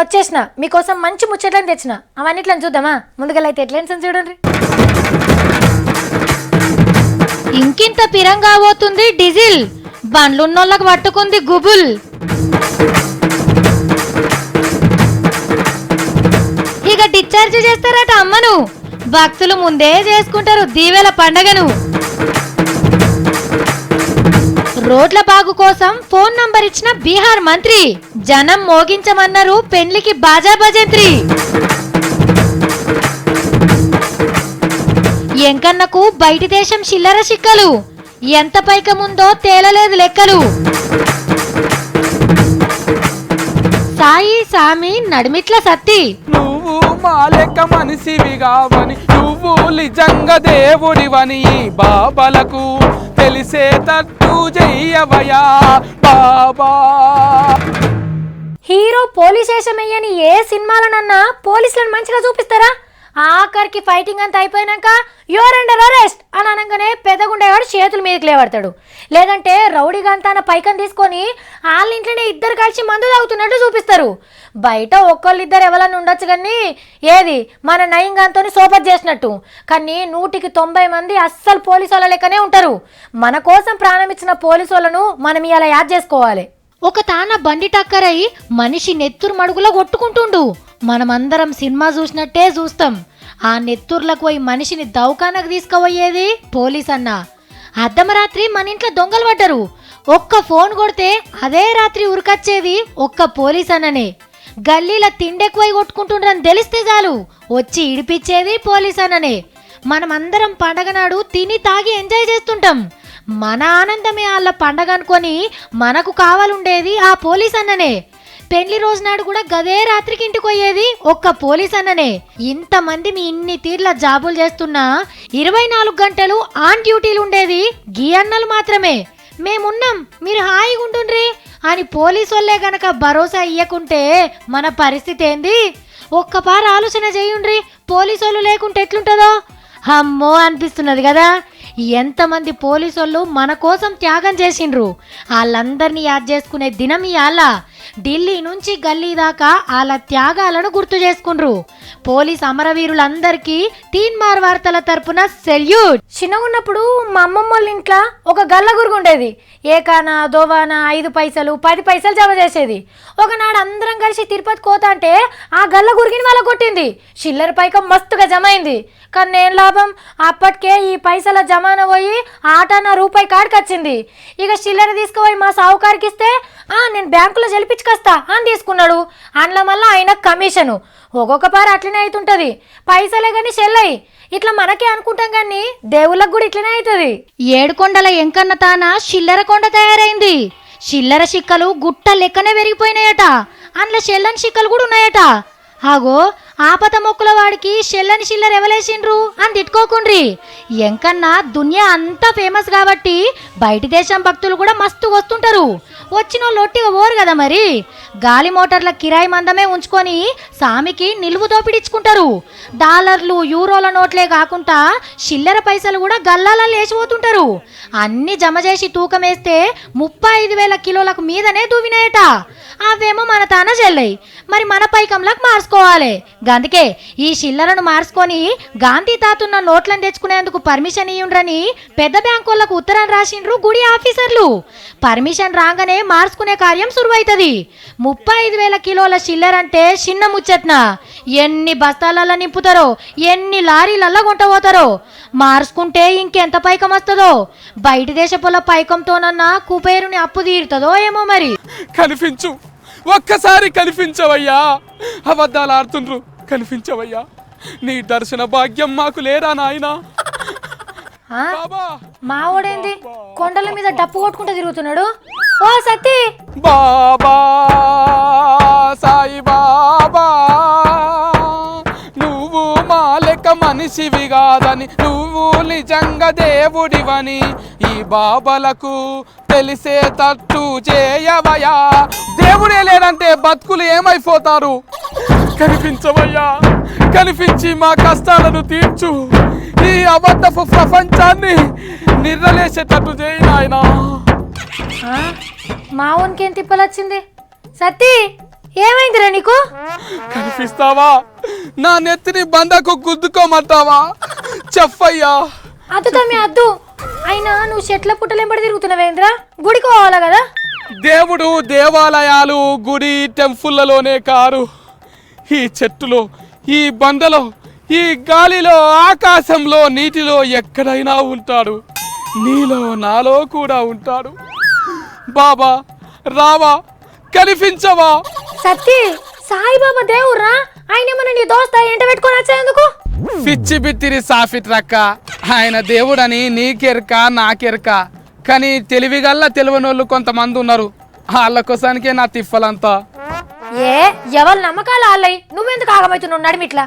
వచ్చేసిన మీకోసం మంచి ముచ్చట్లని తెచ్చిన అవన్నిట్లని చూద్దామా. ముందుగా అయితే ఎట్లయినా చూడండి. ఇంకింత పిరంగా పోతుంది డీజిల్, బండ్లున్నోళ్ళకి పట్టుకుంది గుబుల్. ఇక డిశ్చార్జ్ చేస్తారట అమ్మను, భక్తులు ముందే చేసుకుంటారు దీవెల పండగను. రోడ్ల బాగు కోసం ఫోన్ నంబర్ ఇచ్చిన బీహార్ మంత్రి, జనం మోగించమన్నారు పెండ్లికి బాజా భజంత్రి. ఎంకన్నకు బయటి దేశం చిల్లర చిక్కలు, ఎంత పైకముందో తేలలేదు లెక్కలు. సాయి సామి నడిమిట్ల సత్తి, నువ్వు మా లెక్క మనిషివి కావని, నువ్వు నిజంగా దేవుడివని ఈ బాబాలకు తెలిసేటట్టు చెయ్యవయా బాబా. హీరో పోలీస్ వేషమయ్యని ఏ సినిమాలనన్నా పోలీసులను మంచిగా చూపిస్తారా? ఆఖరికి ఫైటింగ్ అంతా అయిపోయినాక యువర్ అండర్ అరెస్ట్ అని అనగానే పెద్దగుండేవాడు చేతుల మీదకి లేవడతాడు. లేదంటే రౌడీగా అంతా పైకం తీసుకొని వాళ్ళ ఇంట్లోనే ఇద్దరు కలిసి మందు తాగుతున్నట్టు చూపిస్తారు. బయట ఒక్కళ్ళిద్దరు ఎవరన్నా ఉండొచ్చు కానీ ఏది మన నయంగాంతో సోపత్ చేసినట్టు. కానీ 190 మంది అస్సలు పోలీసు వాళ్ళ లెక్కనే ఉంటారు. మన కోసం ప్రాణం ఇచ్చిన పోలీసు వాళ్ళను మనం ఇలా యాద్ చేసుకోవాలి. ఒక తాన బండి టక్కరై మనిషి నెత్తురు మడుగులో కొట్టుకుంటుండు. మనమందరం సినిమా చూసినట్టే చూస్తాం. ఆ నెత్తుర్లకు పోయి మనిషిని దౌకానకు తీసుకుపోయేది పోలీస్ అన్న. అర్ధమరాత్రి మన ఇంట్లో దొంగలు పడ్డరు, ఒక్క ఫోన్ కొడితే అదే రాత్రి ఉరికొచ్చేది ఒక్క పోలీస్ అన్ననే. గల్లీల తిండెక్కువై కొట్టుకుంటుండ్రని తెలిస్తే చాలు వచ్చి ఇడిపించేది పోలీస్ అన్ననే. మనమందరం పండగ నాడు తిని తాగి ఎంజాయ్ చేస్తుంటాం. మన ఆనందమే వాళ్ళ పండగ అనుకొని మనకు కావాలుండేది ఆ పోలీస్ అన్ననే. పెళ్లి రోజు నాడు కూడా గదే రాత్రికి ఇంటికి పోయేది ఒక్క పోలీస్ అన్ననే. ఇంతమంది మీ ఇన్ని తీర్ల జాబులు చేస్తున్నా 24 గంటలు ఆన్ డ్యూటీలు ఉండేది గీ అన్నలు మాత్రమే. మేమున్నాం, మీరు హాయిగా ఉంటుండ్రి అని పోలీసు వాళ్ళే గనక భరోసా ఇయ్యకుంటే మన పరిస్థితి ఏంది? ఒక్కపారు ఆలోచన చేయుండ్రి, పోలీసు వాళ్ళు లేకుంటే ఎట్లుంటుందో. అమ్మో అనిపిస్తున్నది కదా. ఎంతమంది పోలీసోళ్ళు మన కోసం త్యాగం చేసిండ్రు. వాళ్ళందరినీ యాద్ చేసుకునే దినం ఇవాళ. ఢిల్లీ నుంచి గల్లీ దాకా వాళ్ళ త్యాగాలను గుర్తు చేసుకుండ్రు. పోలీస్ అమరవీరులందరికీ తీన్మార్ వార్తల తరపున సెల్యూట్. చిన్నగున్నప్పుడు మా అమ్మమ్మ వాళ్ళ ఇంట్లో ఒక గల్లగురుగు ఉండేది. ఏకానా దోవానా 5 పైసలు 10 పైసలు జమ చేసేది. ఒకనాడు అందరం కలిసి తిరుపతి కోత అంటే ఆ గల్లగురిగిని వాళ్ళ కొట్టింది. చిల్లర పైకం మస్తుగా జమ అయింది. కానీ ఏం లాభం, అప్పటికే ఈ పైసల జమాన పోయి ఆటాన రూపాయి కాడికి వచ్చింది. ఇక చిల్లర తీసుకుపోయి మా సావుకారికి ఇస్తే నేను బ్యాంకులో జలిపించుకొస్తా అని తీసుకున్నాడు. అందులో మళ్ళీ ఆయన కమిషను. ఒక్కొక్క పారు అట్లనే అవుతుంటది. పైసలే కానీ చెల్లయి ఇట్లా మనకే అనుకుంటాం కానీ దేవుళ్ళకు కూడా ఇట్లనే అవుతుంది. 7 కొండల ఎంకన్న తాన చిల్లర కొండ తయారైంది. చిల్లర చిక్కలు గుట్ట లెక్కనే పెరిగిపోయినాయట. అందులో చెల్లని చిక్కలు కూడా ఉన్నాయట. ఆగో ఆపత మొక్కుల వాడికి చెల్లని చిల్లర ఎవలేసిండ్రు అని తిట్టుకోకుండ్రి. ఎంకన్నా దునియా అంతా ఫేమస్ కాబట్టి బయటి దేశం భక్తులు కూడా మస్తు వస్తుంటారు. వచ్చిన లొట్టిగా పోరు కదా మరి. గాలి మోటార్ల కిరాయి మందమే ఉంచుకొని సామికి నిలువు దోపిడిచ్చుకుంటారు. డాలర్లు యూరోల నోట్లే కాకుండా చిల్లర పైసలు కూడా గల్లాల లేచిపోతుంటారు. అన్ని జమ చేసి తూకం వేస్తే 35,000 కిలోలకు మీదనే దూవినాయట. అవేమో మన తాన చెల్లయి, మరి మన పైకంలకు మార్చుకోవాలి. అందుకే ఈ చిల్లరను మార్చుకొని గాంధీ తాతున్న నోట్లను తెచ్చుకునేందుకు పర్మిషన్ ఇయ్యుండ్రని పెద్ద బ్యాంకులకు ఉత్తరం రాసిండ్రు గుడి ఆఫీసర్లు. పర్మిషన్ రాగానే మార్చుకునే కార్యం సురువైతది. 35,000 కిలోల చిల్లరంటే చిన్న ముచ్చట్న. ఎన్ని బస్తాలలో నింపుతారో, ఎన్ని లారీలల్లో కొంటపోతారో. మార్చుకుంటే ఇంకెంత పైకం వస్తుందో. బయటి దేశపుల పైకంతోనన్నా కుబేరుని అప్పు తీరుతుందో ఏమో మరి. కనిపించు, ఒక్కసారి కనిపించవయ్యా. అబద్ధాలు ఆడుతుండ్రు, కనిపించవయ్యా. నీ దర్శన భాగ్యం మాకు లేరా నాయనా? మావోడేంది కొండల మీద డప్పు కొట్టుకుంటూ తిరుగుతున్నాడు? ఓ సత్తి బాబా, సాయి బాబా, నువ్వు మా లెక్క మనిషివి కాదని, నువ్వు నిజంగా దేవుడివని ఈ బాబాలకు తెలిసేటట్టు చేయవయ్యా. దేవుడే లేదంటే బతుకులు ఏమైపోతారు? కనిపించవయ్యా, కనిపించి మా కష్టాలను తీర్చు. ఈ అబద్ధపు ప్రపంచాన్ని నిర్రలేసేటట్టు చేయి నాయనా. మావునికి ఏం తిప్పలొచ్చింది? సత్తి ఏమైందిరా నీకు? కనిపిస్తావా? నా నెత్తిని బండకు గుద్దుకోమంటావా? చెప్పయ్యా. అద్దు తమ్మి అద్దు. అయినా నువ్వు చెట్ల పుట్టలెంబడి తిరుగుతున్నావేంద్రా? గుడికి పోవాలా కదా? దేవుడు దేవాలయాలు గుడి టెంపుల్లలోనే కారు, ఈ చెట్టులో, ఈ బండలో, ఈ గాలిలో, ఆకాశంలో, నీటిలో ఎక్కడైనా ఉంటాడు. నీలో నాలో కూడా ఉంటాడు. బాబా రావా, కనిపించవా? సత్తి, సాయిబాబా దేవుర్రా. ఆయన ఏమన్నా నీ దోస్త ఎంట పెట్టుకొని వచ్చేందుకు? పిచ్చి బిత్తిరి సాఫిట్ రక్క. ఆయన దేవుడని నీకెరక నాకెరక, కానీ తెలివిగల్లా తెలివనోళ్ళు కొంతమంది ఉన్నారు. వాళ్ళ కోసానికే నా తిప్పలంతా. ఏ ఎవరి నమ్మకాలు వాళ్ళయి, నువ్వెందుకు ఆగమవుతున్నావు నడిమిట్లా?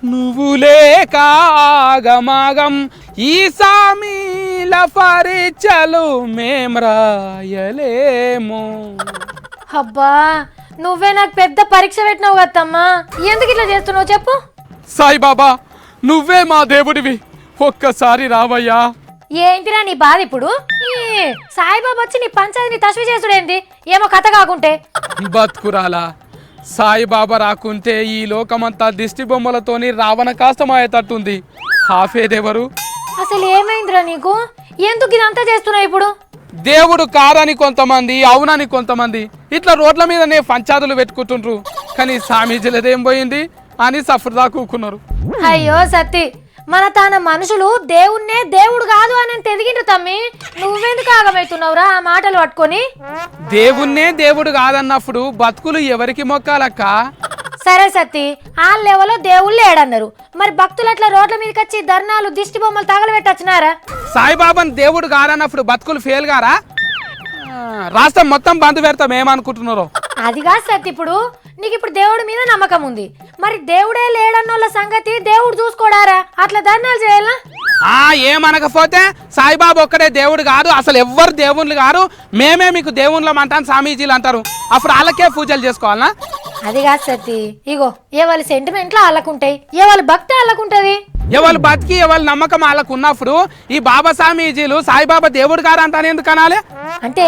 నువ్వు లేక ఆగమాగం ఈ సామీల పరీక్షలు మేం రాయలేము. అబ్బా, నువ్వే నాకు పెద్ద పరీక్ష పెట్టినావు కదమ్మా. ఎందుకు ఇట్లా చేస్తున్నావు చెప్పు? సాయిబాబా, నువ్వే మా దేవుడివి, ఒక్కసారి రావయ్యా. ఏంటిరా నీ బాధ ఇప్పుడు? ఈ సాయిబాబా వచ్చి నీ పంచాయతీని తస్వి చేసుడేంది? ఏమో కథ కాకుంటే. బతుకురాలా, సాయిబాబా రాకుంటే ఈ లోకమంతా దిష్టి బొమ్మలతోని రావణ కాస్తమయ్యేటట్టుంది. హాఫేదెవరు? అసలు ఏమైందిరా నీకు? ఎందుకు ఇదంతా చేస్తున్నావు ఇప్పుడు? దేవుడు కాదని కొంతమంది, అవునని కొంతమంది ఇట్లా రోడ్ల మీదనే పంచాదులు పెట్టుకుంటుండ్రు. కానీ స్వామీజీలదేం పోయింది అని సఫర్దా కూకున్నారు. అయ్యో సత్తి, మన తన మనుషులు దేవుణ్ణే దేవుడు కాదు అని తెదిగిండ్రు తమ్మి. నువ్వెందుకు ఆగమవుతున్నావురా ఆ మాటలు పట్టుకొని? దేవుణ్ణే దేవుడు కాదన్నప్పుడు బతుకులు ఎవరికి మొక్కాలక్క? సరే సత్తి, ఆ లెవెల్లో దేవుళ్ళు లేడన్నారు, మరి భక్తులు అట్లా రోడ్ల మీదకి వచ్చి ధర్నాలు దిష్టి బొమ్మలు తగలబెట్టొచ్చినారా? సాయిబాబాని దేవుడు కాదన్నప్పుడు బతుకులు ఫెయిల్ గారా? రాష్ట్రం మొత్తం బంద్ పెడతాం ఏమనుకుంటున్నారో. అది కాదు సత్తి, ఇప్పుడు నీకు ఇప్పుడు దేవుడి మీద నమ్మకం ఉంది, మరి దేవుడే లేడన్నోళ్ళ సంగతి దేవుడు చూసుకోడారా? అట్లా ధర్నాలు చేయాలా? ఏమనకపోతే సాయిబాబా ఒక్కడే దేవుడు కాదు, అసలు ఎవ్వరు దేవుళ్ళు కాదు, మేమే మీకు దేవుళ్ళం అంటాను స్వామీజీలు అంటారు. అప్పుడు వాళ్ళకే పూజలు చేసుకోవాలనా? అది కాదు సత్తి, ఇగో ఏ వాళ్ళ సెంటిమెంట్లో వాళ్ళకుంటాయి, ఏ వాళ్ళ భక్తి వాళ్ళకుంటది. ఎవరు బతికి ఎవరి నమ్మకం వాళ్ళకు ఉన్నప్పుడు ఈ బాబా స్వామీజీలు సాయిబాబా దేవుడు గారు అంటాను ఎందుకు అనాలి? అంటే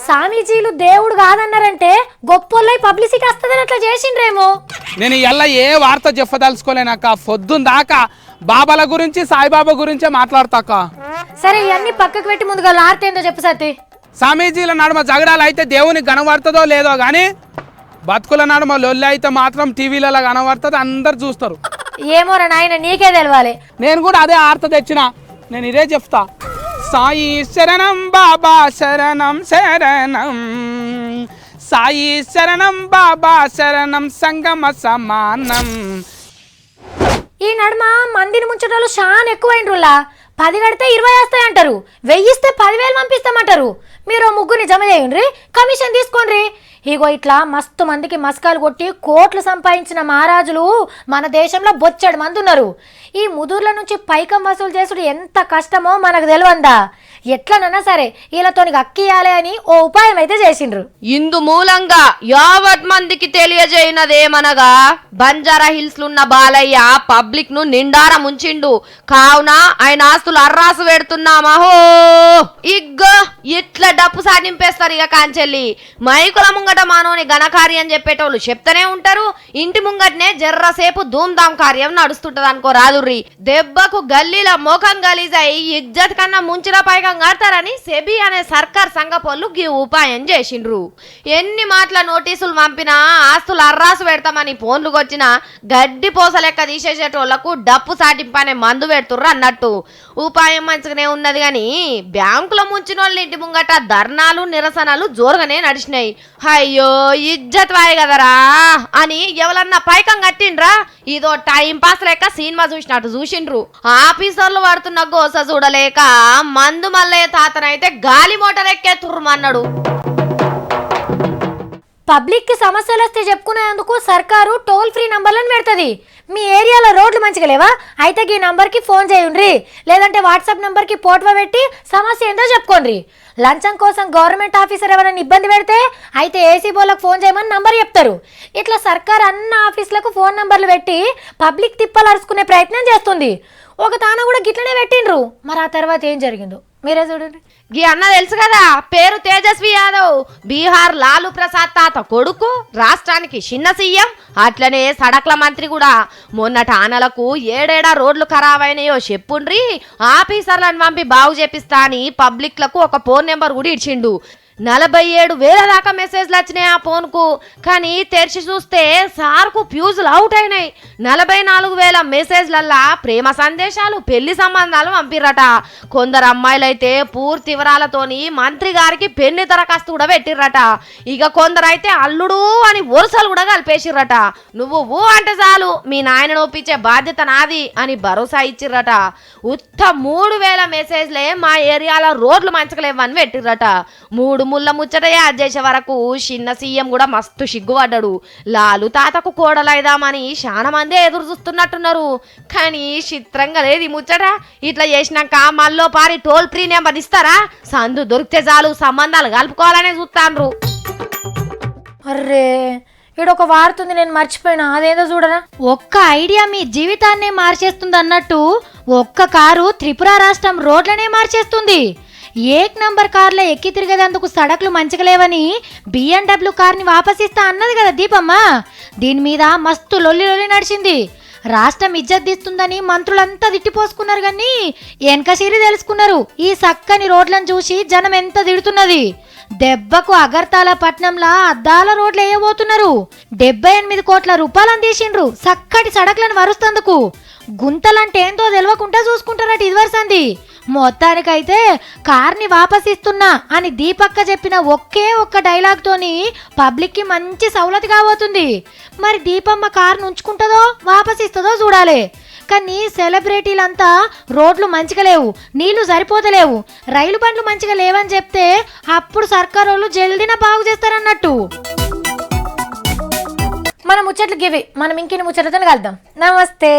స్వామీజీలు దేవుడు కాదన్నారంటే గొప్పోళ్ళై పబ్లిసిటీ వస్తుందని అట్లా చేసిండ్రేమో. నేను ఎలా ఏ వార్త చెప్పదలుచుకోలేనాక, పొద్దున్న దాకా బాబాల గురించి సాయిబాబా గురించే మాట్లాడతాక. సరే ఇవన్నీ పక్కకు పెట్టి ముందుగా లార్తేందో చెప్పు సత్తి. స్వామీజీల నడుమ జగడాలు అయితే దేవునికి కనబడుతుందో లేదో కానీ బతుకుల నడుమ లొల్లి అయితే మాత్రం టీవీలలో కనబడుతుంది, అందరు చూస్తారు. ఏమోరా నాయన, నీకే తెలవాలి. నేను కూడా అదే ఆర్త తెచ్చిన, నేను ఇదే చెప్తా. సాయి శరణం బాబా శరణం శరణం, సాయి శరణం బాబా శరణం సంగమ సమానం. ఈ నడుమ మందిని ముంచటాలు చాలా ఎక్కువైనరులా. 10 కడితే 20 వస్తాయంటారు, 1000 ఇస్తే 10,000 పంపిస్తామంటారు. మీరు ముగ్గురిని జమ చేయండి, కమిషన్ తీసుకోండి. ఇగో ఇట్లా మస్తు మందికి మస్కాలు కొట్టి కోట్లు సంపాదించిన మహారాజులు మన దేశంలో బొచ్చడు మంది ఉన్నారు. ఈ ముదుర్ల నుంచి పైకం వసూలు చేసుడు ఎంత కష్టమో మనకు తెలియందా? ఎట్లనన్నా సరే వీళ్ళతోని అక్కియాలి అని ఓ ఉపాయం అయితే చేసిండ్రు. ఇందు మూలంగా యావత్ మందికి తెలియజేయనదేమనగా, బంజారా హిల్స్ ఉన్న బాలయ్య పబ్లిక్ ను నిండార ముంచిండు. కావున ఆయన ఆస్తులు అర్రాసు పెడుతున్నామహో. ఇగ్గో ఇట్లా డప్పు సాధింపేస్తారు. ఇక కాంచెల్లి మైకుల ముంగట మానవుని ఘనకార్యం చెప్పేటోళ్ళు చెప్తూనే ఉంటారు, ఇంటి ముంగటనే జర్రసేపు ధూమ్ధాం కార్యం నడుస్తుంటది అనుకో రాదుర్రి. దెబ్బకు గల్లీల మోకం గలీజాయి ఇజ్జత్ కన్నా ముంచిన పైకం కడతారని సెబీ అనే సర్కార్ సంఘపోళ్ళు ఈ ఉపాయం చేసిండ్రు. ఎన్ని మాటల నోటీసులు పంపినా ఆస్తులు అర్రాసు పెడతామని ఫోన్లు వచ్చిన గడ్డి పోస లెక్క తీసేసేటోళ్లకు డప్పు సాటింపనే మందు పెడుతుర్రు అన్నట్టు. ఉపాయం మంచిగానే ఉన్నది గాని బ్యాంకులో ముంచిన వాళ్ళ ఇంటి ముంగట ధర్నాలు నిరసనలు జోరుగానే నడిచినాయి. అయ్యో ఇజ్జత్ వాయి కదరా అని ఎవరన్నా పైకం కట్టిండ్రా? ఇదో టైం పాస్ లేక సినిమా చూసినట్టు చూసిండ్రు. ఆఫీసర్లు పడుతున్న గోస చూడలేక మందు మల్లయ్య తాతనైతే గాలి మోటార్ ఎక్కే తుర్రమన్నాడు. పబ్లిక్ కి సమస్యలు వస్తే చెప్పుకునేందుకు సర్కారు టోల్ ఫ్రీ నంబర్లను పెడుతుంది. మీ ఏరియాలో రోడ్లు మంచిగా లేవా? అయితే ఈ నంబర్కి ఫోన్ చేయండి, లేదంటే వాట్సాప్ నంబర్కి ఫోటో పెట్టి సమస్య ఏందో చెప్పుకోండి. లంచం కోసం గవర్నమెంట్ ఆఫీసర్ ఎవరైనా ఇబ్బంది పెడితే అయితే ఏసీ బోర్లకు ఫోన్ చేయమని నంబర్ చెప్తారు. ఇట్లా సర్కార్ అన్ని ఆఫీసులకు ఫోన్ నంబర్లు పెట్టి పబ్లిక్ తిప్పలు అరుచుకునే ప్రయత్నం చేస్తుంది. ఒక తాన కూడా గిట్లనే పెట్టిండ్రు. మరి ఆ తర్వాత ఏం జరిగిందో మీరే చూడండి. గీ అన్న తెలుసు కదా, పేరు తేజస్వి యాదవ్, బీహార్ లాలు ప్రసాద్ తాత కొడుకు, రాష్ట్రానికి చిన్న సీఎం, అట్లనే సడక్ల మంత్రి కూడా. మొన్నటి ఆనలకు ఏడేడా రోడ్లు ఖరాబ్ అయినాయో చెప్పుండ్రి, ఆఫీసర్లను పంపి బాగు చేపిస్తా అని పబ్లిక్లకు ఒక ఫోన్ నెంబర్ కూడా ఇచ్చిండు. 47,000 దాకా మెసేజ్లు వచ్చినాయి ఆ ఫోన్కు. కానీ తెరిచి చూస్తే సార్కు ఫ్యూజులు అవుట్ అయినాయి. 44,000 మెసేజ్లల్లా ప్రేమ సందేశాలు, పెళ్లి సంబంధాలు పంపిర్రట. కొందరు అమ్మాయిలైతే పూర్తి వివరాలతోని మంత్రి గారికి పెళ్లి దరఖాస్తు కూడా పెట్టిర్రట. ఇక కొందరైతే అల్లుడు అని వరుసలు కూడా కలిపేసిర్రట. నువ్వు ఊ అంటే చాలు మీ నాయనను ఒప్పించే బాధ్యత నాది అని భరోసా ఇచ్చిర్రట. ఉత్త 3,000 మెసేజ్లే మా ఏరియాలో రోడ్లు మంచకలేవని పెట్టిర్రట. 3 ముళ్ళ ముచ్చట యాద్ చేసే వరకు చిన్న సీఎం కూడా మస్తు సిగ్గుపడ్డాడు. లాలు తాతకు కోడలైదామని చాలా మందే ఎదురు చూస్తున్నట్టున్నారు. కానీ చిత్రంగా లేదు ఈ ముచ్చట. ఇట్లా చేసినాక మళ్ళీ పారి టోల్ ఫ్రీ నెంబర్ ఇస్తారా? సందు దొరికితే చాలు సంబంధాలు కలుపుకోవాలనే చూస్తాండ్రు. అర్రే ఈడొక వార్తుంది, నేను మర్చిపోయినా, అదేదో చూడరా. ఒక్క ఐడియా మీ జీవితాన్నే మార్చేస్తుంది అన్నట్టు ఒక్క కారు త్రిపుర రాష్ట్రం రోడ్లనే మార్చేస్తుంది. ఏక్ నంబర్ కార్లో ఎక్కి తిరిగేందుకు సడక్లు మంచిగా లేవని BMW కార్ని వాపసిస్తా అన్నది కదా దీపమ్మ. దీని మీద మస్తు లొల్లి నడిచింది. రాష్ట్రం ఇజ్జత్ తీస్తుందని మంత్రులంతా తిట్టిపోసుకున్నారు, కానీ వెనకసిరి తెలుసుకున్నారు. ఈ సక్కని రోడ్లను చూసి జనం ఎంత తిడుతున్నది. దెబ్బకు అగర్తాల పట్నంలా అద్దాల రోడ్లు వేయబోతున్నారు. 78 కోట్ల రూపాయలను తీసిండ్రు సక్కటి సడక్లను వరుస్తందుకు. గుంతలంటే ఏందో తెలియకుండా చూసుకుంటారట ఇదివరసంది. మొత్తానికైతే కార్ని వాపసిస్తున్నా అని దీపక్క చెప్పిన ఒకే ఒక్క డైలాగ్ తోని పబ్లిక్ కి మంచి సౌలతి కాబోతుంది. మరి దీపమ్మ కార్ను ఉంచుకుంటుందో వాపసిస్తుందో చూడాలి. కానీ సెలబ్రిటీలంతా రోడ్లు మంచిగా లేవు, నీళ్లు సరిపోతలేవు, రైలు బండ్లు మంచిగా లేవని చెప్తే అప్పుడు సర్కారు వాళ్ళు జల్దిన బాగు చేస్తారన్నట్టు. మన ముచ్చట్లు గివి. మనం ఇంకిన్ని ముచ్చట్లతో కలుద్దాం. నమస్తే.